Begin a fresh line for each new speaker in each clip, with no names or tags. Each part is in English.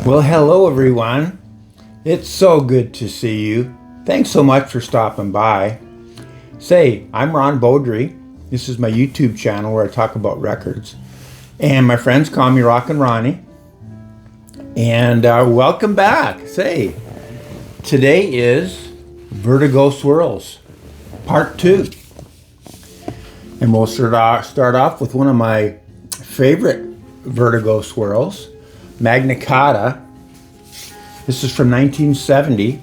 Well, hello everyone. It's so good to see you. Thanks so much for stopping by. Say, I'm Ron Beaudry. This is my YouTube channel where I talk about records. And my friends call me Rockin' Ronnie. And welcome back. Say, today is Vertigo Swirls, Part 2. And we'll start off with one of my favorite Vertigo swirls, Magna Carta. This is from 1970.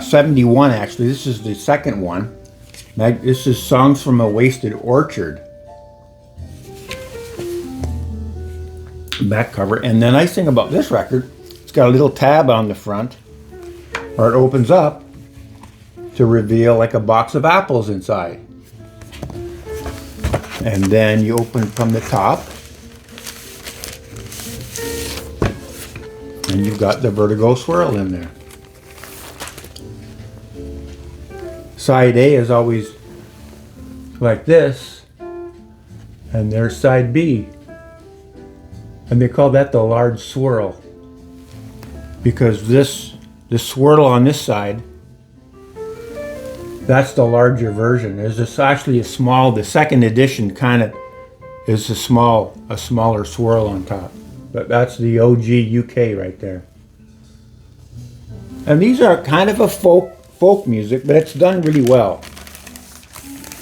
71 actually. This is the second one. This is Songs from a Wasted Orchard. Back cover. And the nice thing about this record, it's got a little tab on the front where it opens up to reveal like a box of apples inside. And then you open from the top and you've got the Vertigo swirl in there. Side A is always like this, and there's side B. And they call that the large swirl because the swirl on this side, that's the larger version. There's this actually the second edition kind of is a smaller swirl on top. But that's the OG UK right there. And these are kind of a folk music, but it's done really well.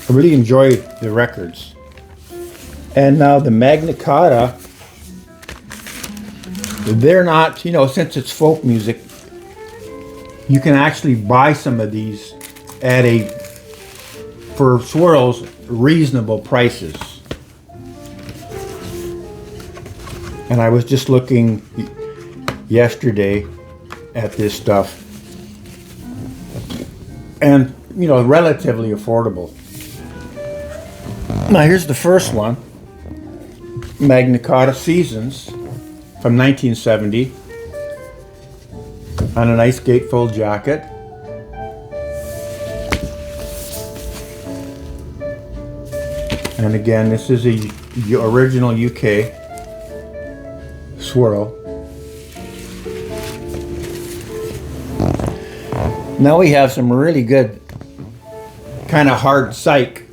I really enjoy the records. And now the Magna Carta, they're not, since it's folk music, you can actually buy some of these at for swirls, reasonable prices. And I was just looking yesterday at this stuff, and relatively affordable. Now here's the first one, Magna Carta Seasons from 1970, on a nice gatefold jacket. And again, this is the original UK swirl. Now we have some really good kind of hard psych.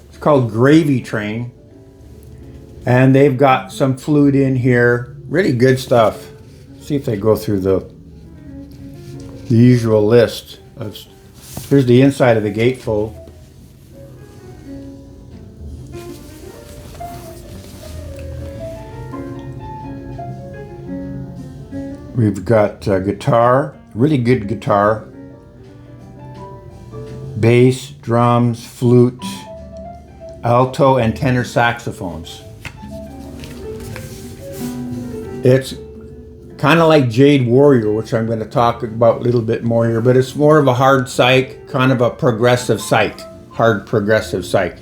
It's called Gravy Train. And they've got some flute in here. Really good stuff. See if they go through the usual list. Here's the inside of the gatefold. We've got guitar, really good guitar, bass, drums, flute, alto, and tenor saxophones. It's kind of like Jade Warrior, which I'm going to talk about a little bit more here, but it's more of a hard psych, kind of a progressive psych, hard progressive psych.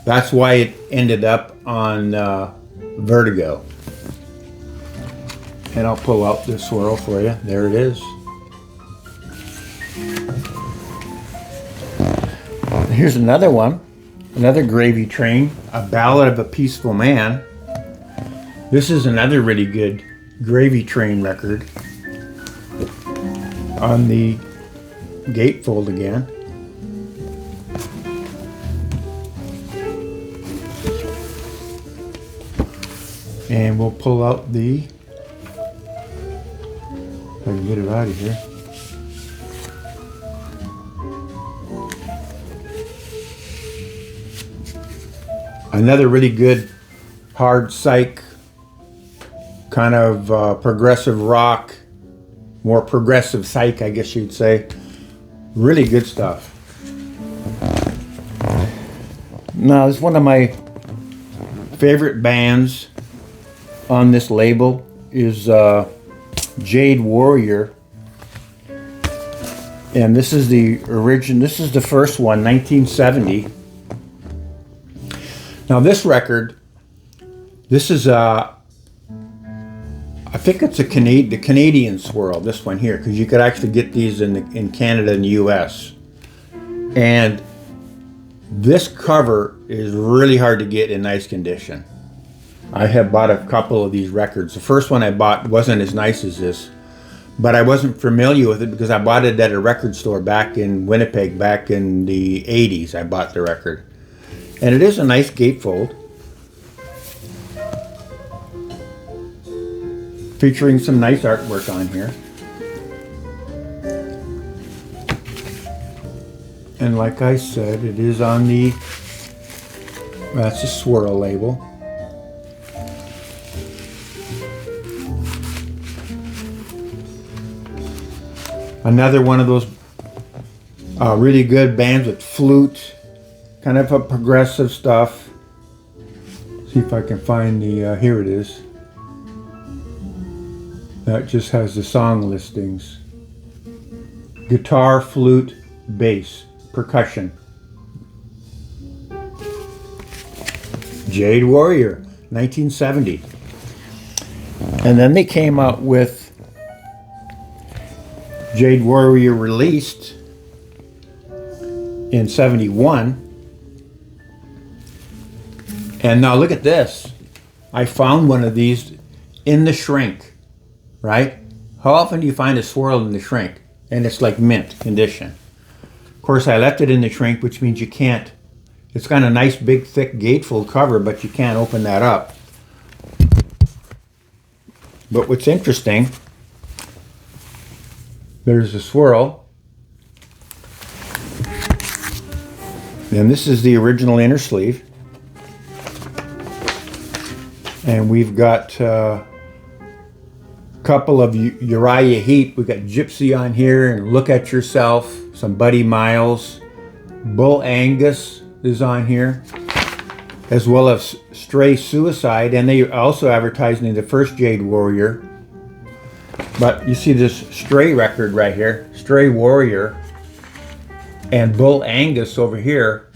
That's why it ended up on Vertigo. And I'll pull out this swirl for you. There it is. Here's another one. Another Gravy Train. A Ballad of a Peaceful Man. This is another really good Gravy Train record. On the gatefold again. And we'll pull out the... if I can get it out of here. Another really good hard psych, kind of progressive rock, more progressive psych, I guess you'd say. Really good stuff. Now, it's one of my favorite bands on this label is Jade Warrior, and this is the origin. This is the first one, 1970. Now this record, this is I think it's the Canadian swirl. This one here, because you could actually get these in Canada and the U.S. And this cover is really hard to get in nice condition. I have bought a couple of these records. The first one I bought wasn't as nice as this, but I wasn't familiar with it because I bought it at a record store back in Winnipeg, back in the 80s. I bought the record. And it is a nice gatefold, featuring some nice artwork on here. And like I said, it is on the, that's a swirl label. Another one of those really good bands with flute, kind of a progressive stuff. See if I can find the, here it is. That just has the song listings. Guitar, flute, bass, percussion. Jade Warrior, 1970. And then they came out with Jade Warrior released in 71. And now look at this. I found one of these in the shrink, right? How often do you find a swirl in the shrink? And it's like mint condition. Of course, I left it in the shrink, which means you can't. It's got a nice big thick gatefold cover, but you can't open that up. But what's interesting, there's a swirl. And this is the original inner sleeve. And we've got a couple of Uriah Heep. We've got Gypsy on here and Look at Yourself. Some Buddy Miles. Bull Angus is on here. As well as Stray Suicide. And they also advertising the first Jade Warrior. But you see this Stray record right here, Stray Warrior, and Bull Angus over here.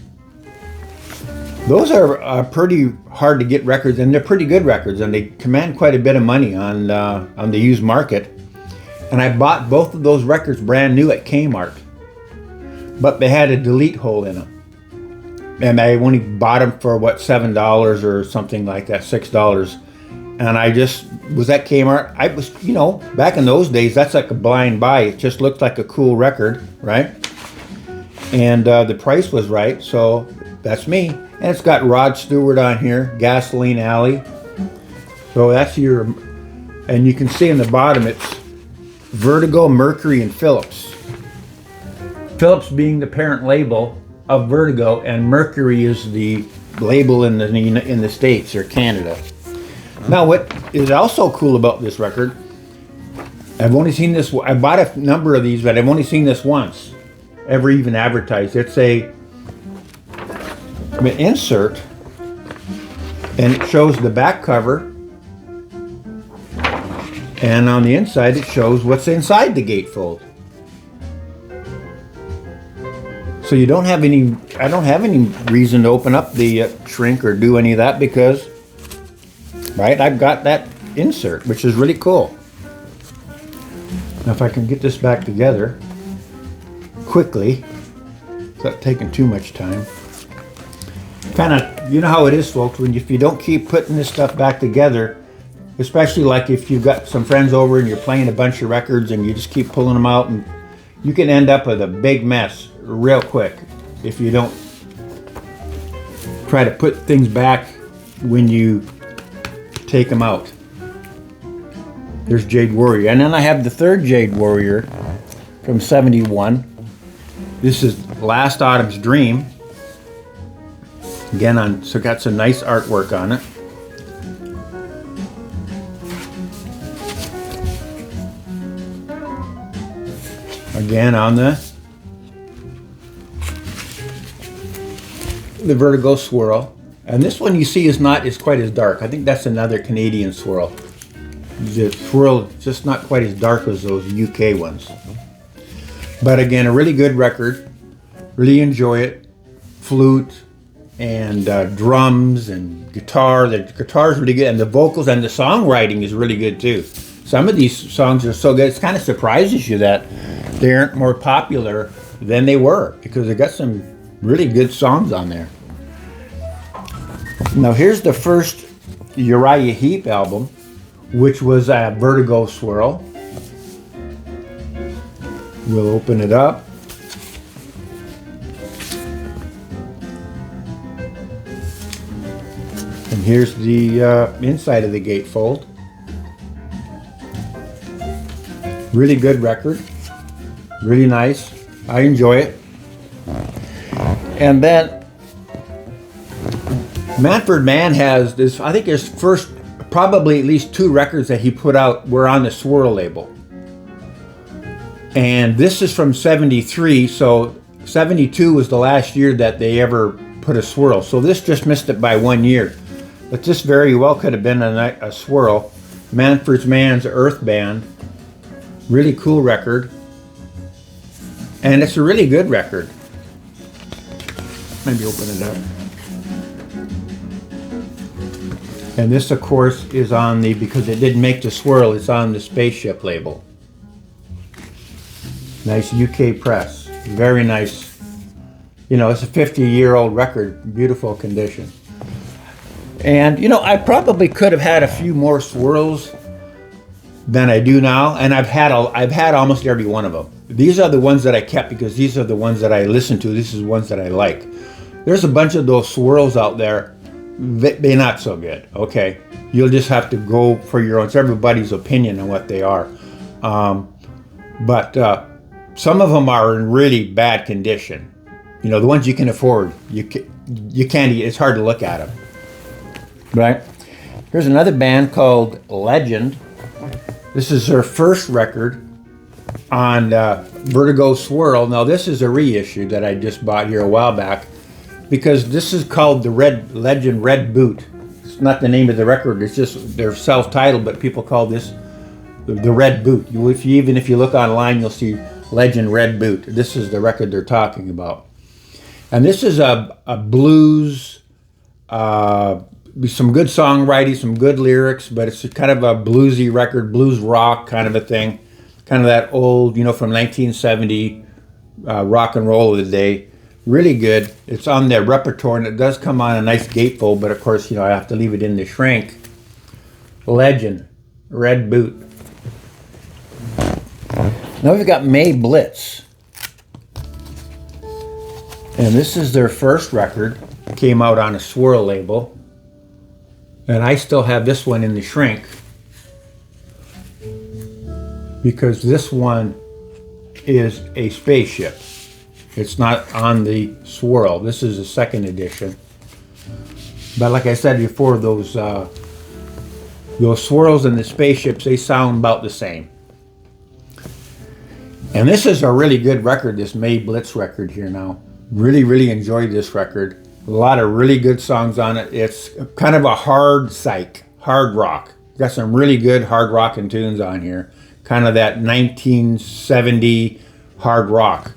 Those are pretty hard to get records, and they're pretty good records, and they command quite a bit of money on the used market. And I bought both of those records brand new at Kmart, but they had a delete hole in them. And I only bought them for, what, $7 or something like that, $6. And I just was at Kmart. I was, you know, back in those days, that's like a blind buy. It just looked like a cool record, right? And the price was right, so that's me. And it's got Rod Stewart on here, Gasoline Alley. So that's your, and you can see in the bottom it's Vertigo, Mercury, and Philips. Philips being the parent label of Vertigo, and Mercury is the label in the States or Canada. Now, what is also cool about this record, I've only seen this, I bought a number of these, but I've only seen this once, ever even advertised. It's an insert, and it shows the back cover, and on the inside it shows what's inside the gatefold. So you don't have any, I don't have any reason to open up the shrink or do any of that because, right, I've got that insert, which is really cool. Now if I can get this back together quickly, without taking too much time. Kind of, you know how it is, folks, when if you don't keep putting this stuff back together, especially like if you've got some friends over and you're playing a bunch of records and you just keep pulling them out, and you can end up with a big mess real quick if you don't try to put things back when you take them out. There's Jade Warrior. And then I have the third Jade Warrior from 71. This is Last Autumn's Dream. Again, so got some nice artwork on it. Again on the Vertigo swirl. And this one you see is quite as dark. I think that's another Canadian swirl. The swirl is just not quite as dark as those UK ones. But again, a really good record. Really enjoy it. Flute and drums and guitar. The guitar's really good, and the vocals and the songwriting is really good too. Some of these songs are so good, it kind of surprises you that they aren't more popular than they were, because they got some really good songs on there. Now here's the first Uriah Heep album, which was a Vertigo swirl. We'll open it up. And here's the inside of the gatefold. Really good record. Really nice. I enjoy it. And then Mann has this, I think his first, probably at least 2 records that he put out were on the Swirl label. And this is from 73, so 72 was the last year that they ever put a swirl. So this just missed it by 1 year. But this very well could have been a swirl. Manfred's Mann's Earth Band. Really cool record. And it's a really good record. Maybe open it up. And this, of course, is on the, because it didn't make the swirl, it's on the Spaceship label. Nice UK press. Very nice. You know, it's a 50-year-old record. Beautiful condition. And, you know, I probably could have had a few more swirls than I do now. And I've had almost every one of them. These are the ones that I kept because these are the ones that I listen to. These are the ones that I like. There's a bunch of those swirls out there. They're not so good, okay? You'll just have to go for your own. It's everybody's opinion on what they are. But some of them are in really bad condition. You know, the ones you can afford, you can't, it's hard to look at them. Right? Here's another band called Legend. This is their first record on Vertigo Swirl. Now this is a reissue that I just bought here a while back, because this is called the Legend Red Boot. It's not the name of the record, it's just they're self-titled, but people call this the Red Boot. Even if you look online, you'll see Legend Red Boot. This is the record they're talking about. And this is a blues, some good songwriting, some good lyrics, but it's kind of a bluesy record, blues rock kind of a thing. Kind of that old, you know, from 1970 rock and roll of the day. Really good. It's on their repertoire, and it does come on a nice gatefold, but of course, you know, I have to leave it in the shrink. Legend, Red Boot. Now we've got May Blitz. And this is their first record. Came out on a Swirl label. And I still have this one in the shrink, because this one is a Spaceship. It's not on the Swirl. This is a second edition. But like I said before, those swirls and the Spaceships, they sound about the same. And this is a really good record, this May Blitz record here now. Really, really enjoyed this record. A lot of really good songs on it. It's kind of a hard rock. Got some really good hard rockin' tunes on here. Kind of that 1970 hard rock.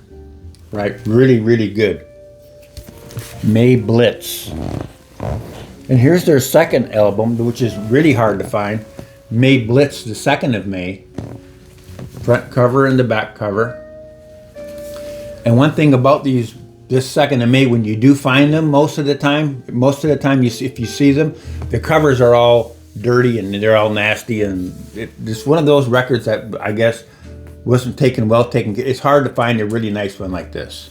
Right, really, really good. May Blitz. And here's their second album, which is really hard to find. May Blitz, the 2nd of May. Front cover and the back cover. And one thing about this 2nd of May, when you do find them, most of the time, if you see them, the covers are all dirty and they're all nasty. And it's one of those records that I guess wasn't well taken. It's hard to find a really nice one like this.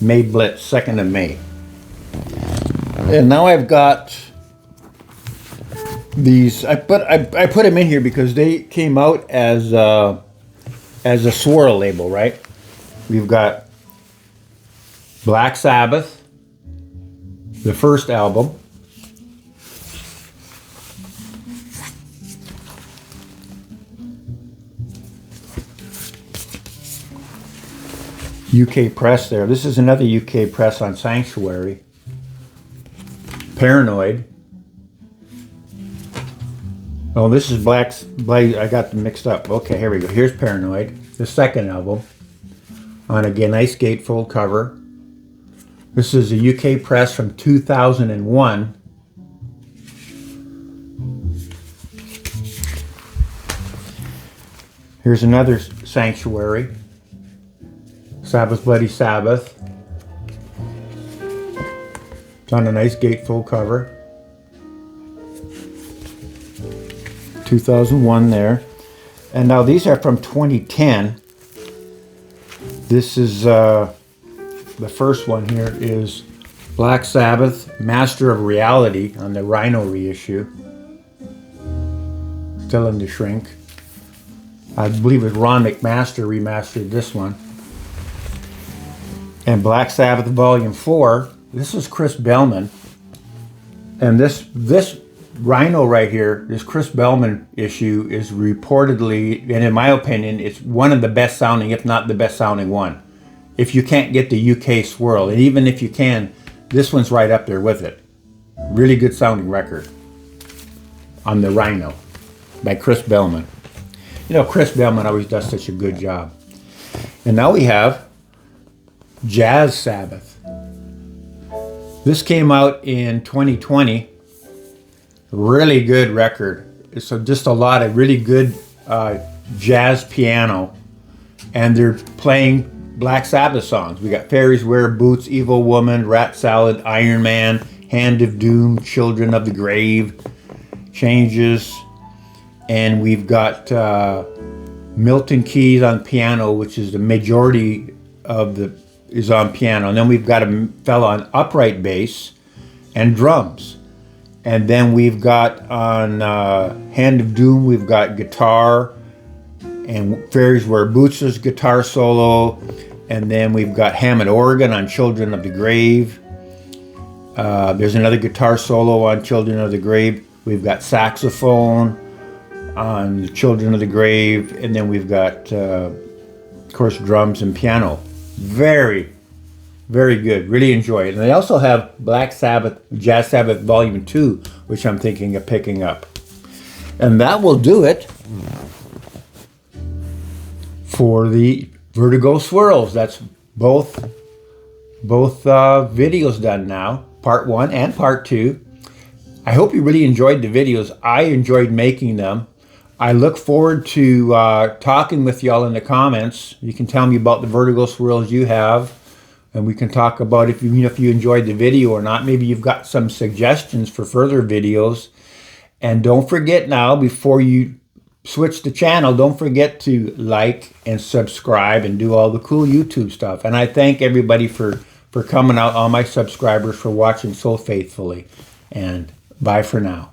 May Blitz, 2nd of May. And now I've got these. I put them in here because they came out as a Swirl label, right? We've got Black Sabbath, the first album. UK press there. This is another UK press on Sanctuary. Paranoid. Oh, this is Black. I got them mixed up. Okay, here we go. Here's Paranoid, the second album. On again, nice gatefold cover. This is a UK press from 2001. Here's another Sanctuary. Sabbath, Bloody Sabbath. It's on a nice gatefold cover. 2001 there. And now these are from 2010. This is the first one here is Black Sabbath, Master of Reality on the Rhino reissue. Still in the shrink. I believe it was Ron McMaster remastered this one. And Black Sabbath Volume 4. This is Chris Bellman. And this Rhino right here, this Chris Bellman issue is reportedly, and in my opinion, it's one of the best sounding, if not the best sounding one. If you can't get the UK swirl, and even if you can, this one's right up there with it. Really good sounding record on the Rhino by Chris Bellman. You know, Chris Bellman always does such a good job. And now we have Jazz Sabbath. This came out in 2020. Really good record. So just a lot of really good jazz piano. And they're playing Black Sabbath songs. We got Fairies Wear Boots, Evil Woman, Rat Salad, Iron Man, Hand of Doom, Children of the Grave, Changes. And we've got Milton Keys on piano, which is the majority of is on piano. And then we've got a fella on upright bass and drums. And then we've got on Hand of Doom, we've got guitar, and Fairies Wear Boots is guitar solo. And then we've got Hammond organ on Children of the Grave. There's another guitar solo on Children of the Grave. We've got saxophone on Children of the Grave. And then we've got, of course, drums and piano. Very, very good. Really enjoy it. And they also have Black Sabbath, Jazz Sabbath Volume 2, which I'm thinking of picking up. And that will do it for the Vertigo swirls. That's both videos done now, part 1 and part 2. I hope you really enjoyed the videos. I enjoyed making them. I look forward to talking with y'all in the comments. You can tell me about the Vertigo swirls you have, and we can talk about if you enjoyed the video or not. Maybe you've got some suggestions for further videos. And don't forget now, before you switch the channel, don't forget to like and subscribe and do all the cool YouTube stuff. And I thank everybody for coming out, all my subscribers for watching so faithfully. And bye for now.